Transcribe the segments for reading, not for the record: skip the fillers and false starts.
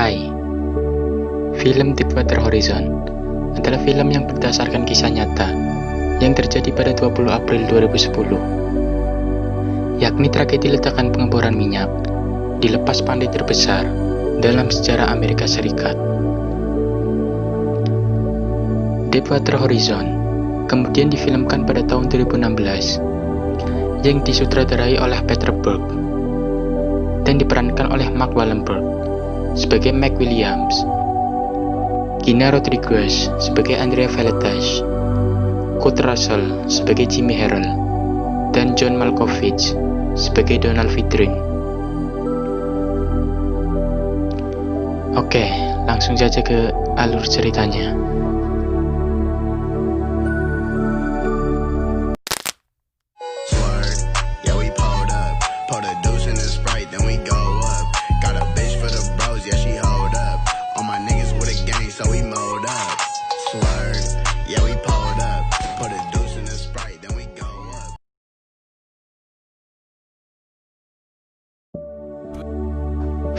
Hai, film Deepwater Horizon adalah film yang berdasarkan kisah nyata yang terjadi pada 20 April 2010, yakni tragedi ledakan pengeboran minyak di lepas pantai terbesar dalam sejarah Amerika Serikat. Deepwater Horizon kemudian difilmkan pada tahun 2016 yang disutradarai oleh Peter Berg dan diperankan oleh Mark Wallenberg sebagai Mac Williams, Gina Rodriguez sebagai Andrea Veletas, Kurt Russell sebagai Jimmy Harrell, dan John Malkovich sebagai Donald Vidrin. Oke, langsung saja ke alur ceritanya.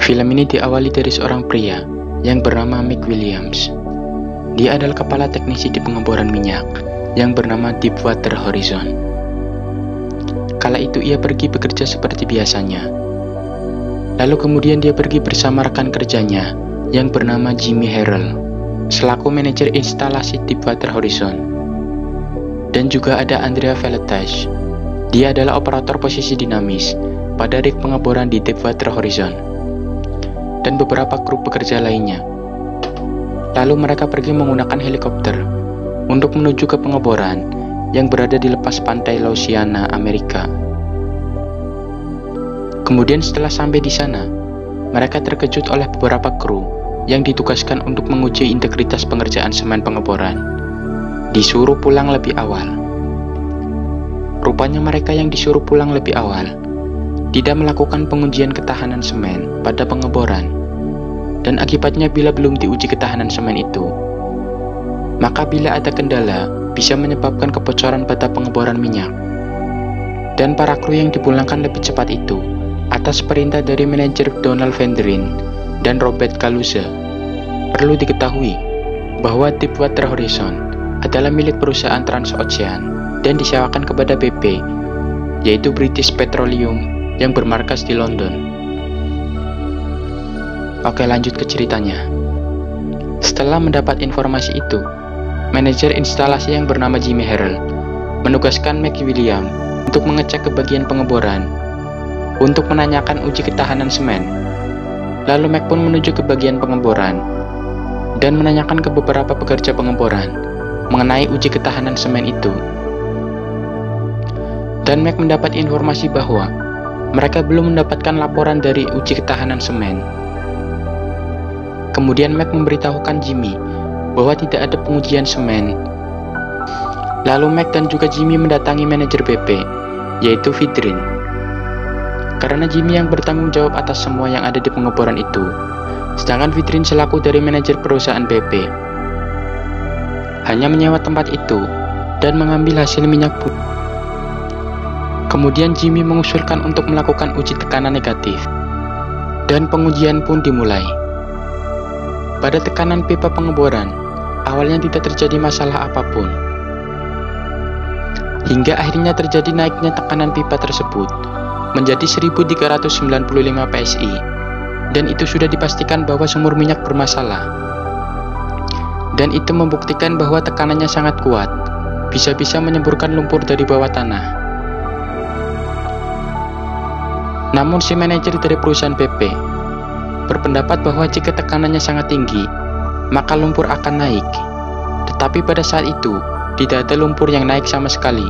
Film ini diawali dari seorang pria yang bernama Mac Williams. Dia adalah kepala teknisi di pengeboran minyak yang bernama Deepwater Horizon. Kala itu ia pergi bekerja seperti biasanya. Lalu kemudian dia pergi bersama rekan kerjanya yang bernama Jimmy Harrell selaku manajer instalasi Deepwater Horizon. Dan juga ada Andrea Veletas. Dia adalah operator posisi dinamis pada rig pengeboran di Deepwater Horizon, dan beberapa kru pekerja lainnya. Lalu mereka pergi menggunakan helikopter untuk menuju ke pengeboran yang berada di lepas pantai Louisiana, Amerika. Kemudian setelah sampai di sana, mereka terkejut oleh beberapa kru yang ditugaskan untuk menguji integritas pengerjaan semen pengeboran. Disuruh pulang lebih awal. Rupanya mereka yang disuruh pulang lebih awal tidak melakukan pengujian ketahanan semen pada pengeboran, dan akibatnya bila belum diuji ketahanan semen itu, maka bila ada kendala bisa menyebabkan kebocoran pada pengeboran minyak. Dan para kru yang dipulangkan lebih cepat itu atas perintah dari manajer Donald Vidrin dan Robert Kaluza. Perlu diketahui bahwa Deepwater Horizon adalah milik perusahaan transocean dan disewakan kepada BP, yaitu British Petroleum yang bermarkas di London. Oke, lanjut ke ceritanya. Setelah mendapat informasi itu, manajer instalasi yang bernama Jimmy Harrell menugaskan Mac Williams untuk mengecek ke bagian pengeboran untuk menanyakan uji ketahanan semen. Lalu Mac pun menuju ke bagian pengeboran dan menanyakan ke beberapa pekerja pengeboran mengenai uji ketahanan semen itu. Dan Mac mendapat informasi bahwa mereka belum mendapatkan laporan dari uji ketahanan semen. Kemudian Mac memberitahukan Jimmy bahwa tidak ada pengujian semen. Lalu Mac dan juga Jimmy mendatangi manajer BP, yaitu Vidrin. Karena Jimmy yang bertanggung jawab atas semua yang ada di pengeboran itu, sedangkan Vidrin selaku dari manajer perusahaan BP hanya menyewa tempat itu dan mengambil hasil minyak bumi. Kemudian Jimmy mengusulkan untuk melakukan uji tekanan negatif, dan pengujian pun dimulai. Pada tekanan pipa pengeboran, awalnya tidak terjadi masalah apapun. Hingga akhirnya terjadi naiknya tekanan pipa tersebut menjadi 1395 PSI, dan itu sudah dipastikan bahwa sumur minyak bermasalah. Dan itu membuktikan bahwa tekanannya sangat kuat, bisa-bisa menyemburkan lumpur dari bawah tanah. Namun si manajer dari perusahaan BP berpendapat bahwa jika tekanannya sangat tinggi, maka lumpur akan naik. Tetapi pada saat itu, tidak ada lumpur yang naik sama sekali.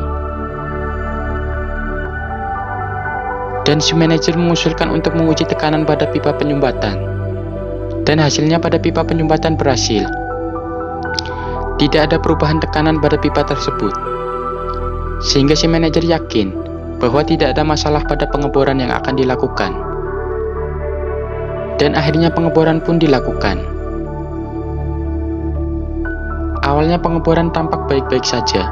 Dan si manajer mengusulkan untuk menguji tekanan pada pipa penyumbatan. Dan hasilnya pada pipa penyumbatan berhasil. Tidak ada perubahan tekanan pada pipa tersebut. Sehingga si manajer yakin bahwa tidak ada masalah pada pengeboran yang akan dilakukan. Dan akhirnya pengeboran pun dilakukan. Awalnya pengeboran tampak baik-baik saja,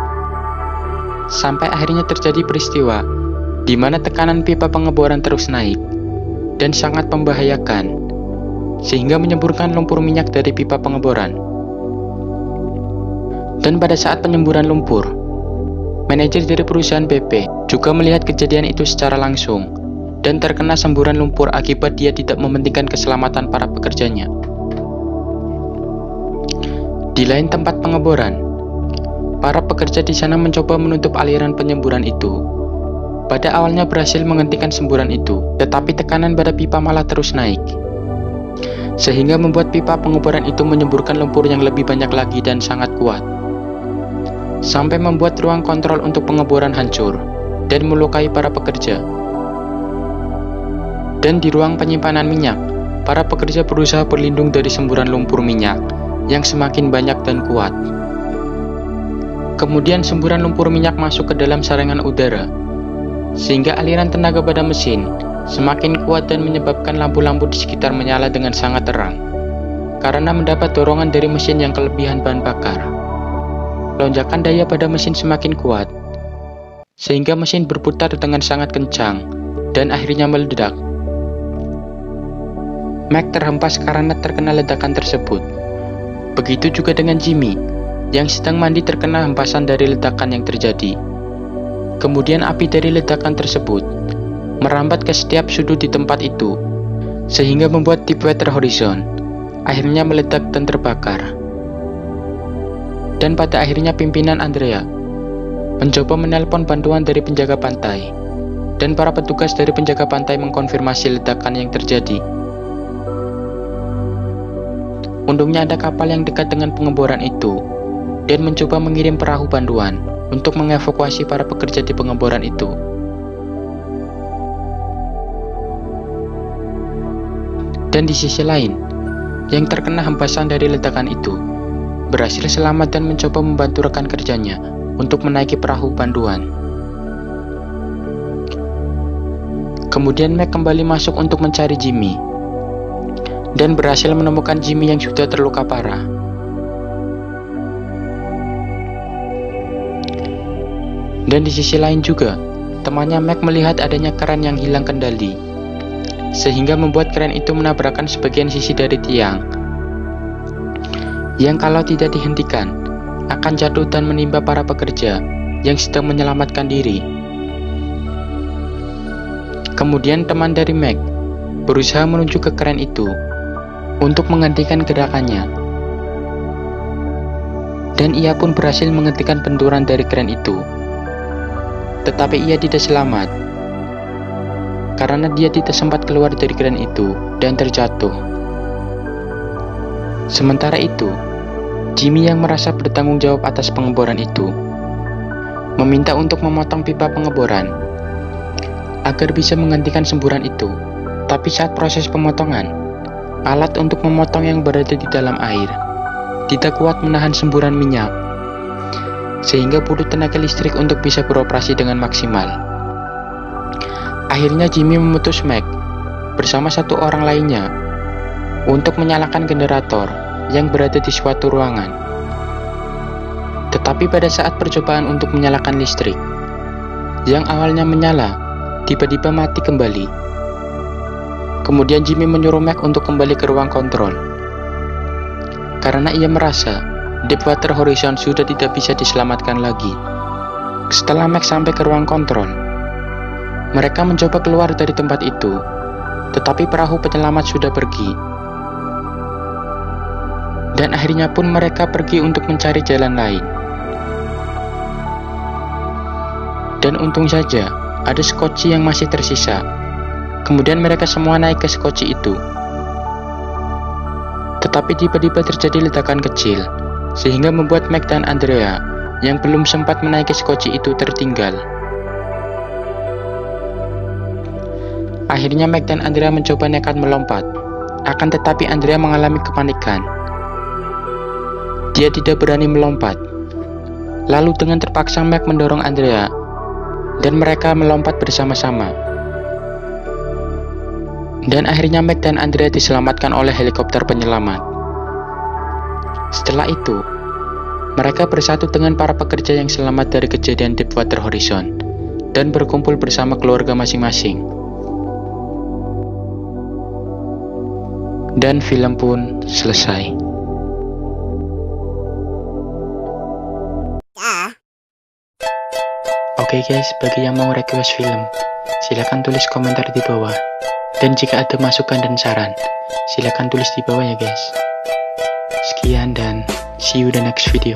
sampai akhirnya terjadi peristiwa di mana tekanan pipa pengeboran terus naik dan sangat membahayakan, sehingga menyemburkan lumpur minyak dari pipa pengeboran. Dan pada saat penyemburan lumpur, manajer dari perusahaan BP juga melihat kejadian itu secara langsung dan terkena semburan lumpur akibat dia tidak mementingkan keselamatan para pekerjanya. Di lain tempat pengeboran, para pekerja di sana mencoba menutup aliran penyemburan itu. Pada awalnya berhasil menghentikan semburan itu, tetapi tekanan pada pipa malah terus naik, sehingga membuat pipa pengeboran itu menyemburkan lumpur yang lebih banyak lagi dan sangat kuat, sampai membuat ruang kontrol untuk pengeboran hancur dan melukai para pekerja. Dan di ruang penyimpanan minyak, para pekerja berusaha berlindung dari semburan lumpur minyak yang semakin banyak dan kuat. Kemudian semburan lumpur minyak masuk ke dalam saringan udara, sehingga aliran tenaga pada mesin semakin kuat dan menyebabkan lampu-lampu di sekitar menyala dengan sangat terang, karena mendapat dorongan dari mesin yang kelebihan bahan bakar. Lonjakan daya pada mesin semakin kuat, sehingga mesin berputar dengan sangat kencang dan akhirnya meledak. Mac terhempas karena terkena ledakan tersebut. Begitu juga dengan Jimmy, yang sedang mandi terkena hempasan dari ledakan yang terjadi. Kemudian api dari ledakan tersebut merambat ke setiap sudut di tempat itu, sehingga membuat Deepwater Horizon akhirnya meledak dan terbakar. Dan pada akhirnya pimpinan Andrea mencoba menelpon bantuan dari penjaga pantai, dan para petugas dari penjaga pantai mengkonfirmasi ledakan yang terjadi. Untungnya ada kapal yang dekat dengan pengeboran itu, dan mencoba mengirim perahu bantuan untuk mengevakuasi para pekerja di pengeboran itu. Dan di sisi lain, yang terkena hempasan dari ledakan itu berhasil selamat dan mencoba membantu rekan kerjanya untuk menaiki perahu bantuan. Kemudian Mac kembali masuk untuk mencari Jimmy, dan berhasil menemukan Jimmy yang sudah terluka parah. Dan di sisi lain juga, temannya Mac melihat adanya keran yang hilang kendali, sehingga membuat keran itu menabrakkan sebagian sisi dari tiang, yang kalau tidak dihentikan, akan jatuh dan menimpa para pekerja yang sedang menyelamatkan diri. Kemudian teman dari Mac berusaha menuju ke keran itu untuk menghentikan gerakannya, dan ia pun berhasil menghentikan benturan dari keran itu. Tetapi ia tidak selamat, karena dia tidak sempat keluar dari keran itu dan terjatuh. Sementara itu, Jimmy yang merasa bertanggung jawab atas pengeboran itu meminta untuk memotong pipa pengeboran agar bisa menghentikan semburan itu. Tapi saat proses pemotongan, alat untuk memotong yang berada di dalam air tidak kuat menahan semburan minyak, sehingga butuh tenaga listrik untuk bisa beroperasi dengan maksimal. Akhirnya Jimmy memutus Mac bersama satu orang lainnya untuk menyalakan generator yang berada di suatu ruangan. Tetapi pada saat percobaan untuk menyalakan listrik, yang awalnya menyala, tiba-tiba mati kembali. Kemudian Jimmy menyuruh Mac untuk kembali ke ruang kontrol, karena ia merasa Deepwater Horizon sudah tidak bisa diselamatkan lagi. Setelah Mac sampai ke ruang kontrol, mereka mencoba keluar dari tempat itu, tetapi perahu penyelamat sudah pergi. Dan akhirnya pun mereka pergi untuk mencari jalan lain. Dan untung saja ada skoci yang masih tersisa. Kemudian mereka semua naik ke skoci itu. Tetapi tiba-tiba terjadi ledakan kecil, sehingga membuat Mac dan Andrea yang belum sempat menaiki skoci itu tertinggal. Akhirnya Mac dan Andrea mencoba nekat melompat, akan tetapi Andrea mengalami kepanikan. Dia tidak berani melompat. Lalu dengan terpaksa Mac mendorong Andrea, dan mereka melompat bersama-sama. Dan akhirnya Mac dan Andrea diselamatkan oleh helikopter penyelamat. Setelah itu, mereka bersatu dengan para pekerja yang selamat dari kejadian Deepwater Horizon dan berkumpul bersama keluarga masing-masing. Dan film pun selesai. Oke guys, bagi yang mau request film, silakan tulis komentar di bawah. Dan jika ada masukan dan saran, silakan tulis di bawah ya guys. Sekian dan see you the next video.